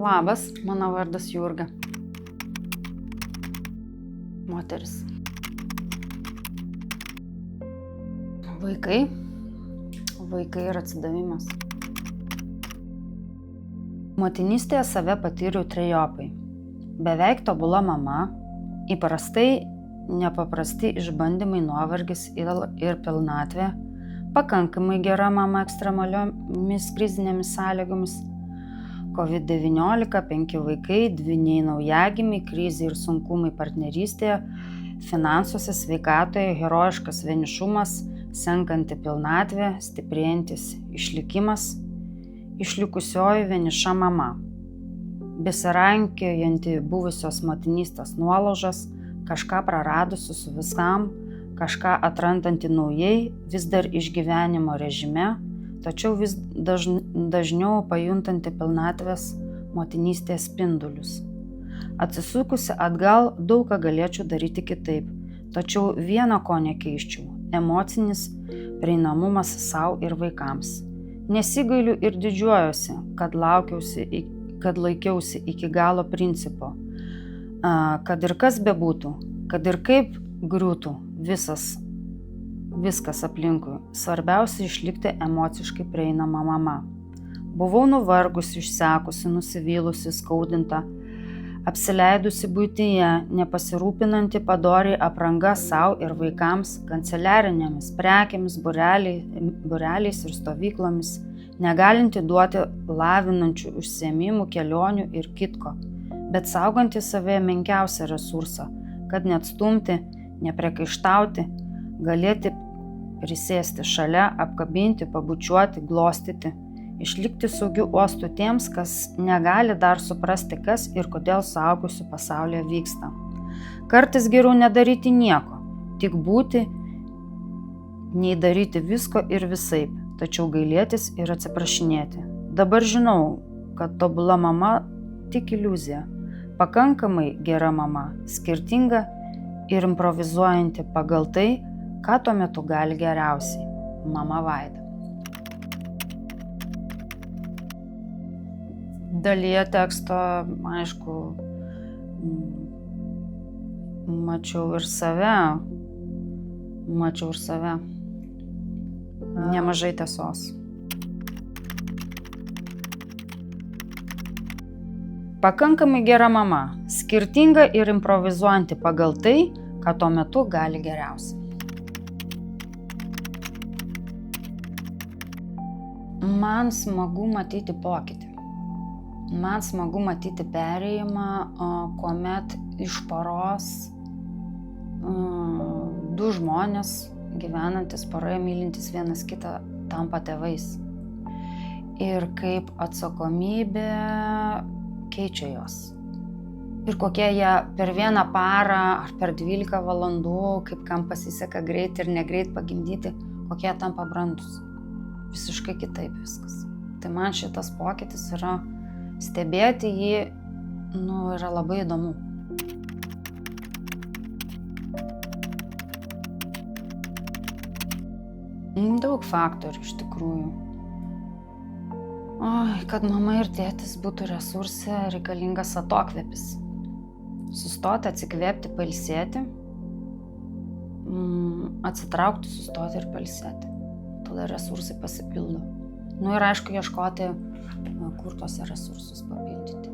Labas, mano vardas Jurga. Moteris. Vaikai. Vaikai ir atsidavimas. Motinystėje save patyriau trejopai. Beveik tobula mama, įprastai nepaprasti išbandymai, nuovargis ir pilnatvė, pakankamai gera mama ekstremaliomis krizinėmis sąlygomis, COVID-19, 5 vaikai, 2 naujagimiai, krizė ir sunkumai partnerystėje, finansuose, sveikatoje, herojiškas vienišumas, senkanti pilnatvė, stiprėjantis išlikimas, išlikusioji vieniša mama, besirankiojanti buvusios motinystės nuolaužas, kažką praradusi su viskam, kažką atrandanti naujai, vis dar išgyvenimo režime, tačiau vis dažniau pajuntanti pilnatvės motinystės spindulius. Atsisukusi atgal, daug ką galėčiau daryti kitaip, tačiau vieno ko nekeiščiau – emocinis prieinamumas sau ir vaikams. Nesigailiu ir didžiuojuosi, kad laikiausi iki galo principo. Kad ir kas bebūtų, kad ir kaip griūtų viskas aplinkui, svarbiausia išlikti emociškai prieinama mama. Buvau nuvargusi, išsekusi, nusivylusi, skaudinta, apsileidusi buityje, nepasirūpinanti padoriai apranga sau ir vaikams, kanceliarinėmis prekėmis, būreliais ir stovyklomis, negalinti duoti lavinančių užsiėmimų, kelionių ir kitko, bet sauganti save menkiausią resursą, kad neatstumti, nepriekaištauti, galėti prisėsti šalia, apkabinti, pabučiuoti, glostyti, išlikti saugiu uostu tiems, kas negali dar suprasti, kas ir kodėl suaugusių pasaulyje vyksta. Kartais geriau nedaryti nieko, tik būti, nei daryti visko ir visaip, tačiau gailėtis ir atsiprašinėti. Dabar žinau, kad tobula mama tik iliuzija, pakankamai gera mama, skirtinga ir improvizuojanti pagal tai, ką tuo metu gali geriausiai. Mama Vaida. Dalyje teksto, aišku, mačiau ir save. Nemažai tiesos. Pakankamai gera mama, skirtinga ir improvizuojanti pagal tai, ką tuo metu gali geriausiai. Man smagu matyti pokytį. Man smagu matyti perėjimą, kuomet iš poros du žmonės gyvenantis poroje, mylintys vienas kitą, tampa tėvais. Ir kaip atsakomybė keičia juos. Ir kokie jie per vieną parą ar per 12 valandų, kaip kam pasiseka greit ir negreit pagimdyti, kokie tampa brandūs. Visiškai kitaip viskas. Tai man šitas pokytis yra, stebėti jį, yra labai įdomu. Daug faktorių iš tikrųjų. Kad mama ir tėtis būtų resurse, reikalingas atokvėpis. Sustoti, atsikvėpti, pailsėti, atsitraukti, sustoti ir pailsėti. Tada resursai pasipildo. Ir aišku, ieškoti, kur tos resursus papildyti.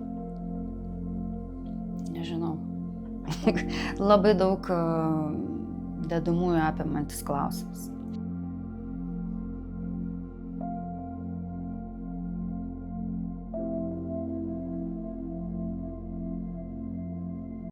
Nežinau. Labai daug dedamųjų apimantis klausimas.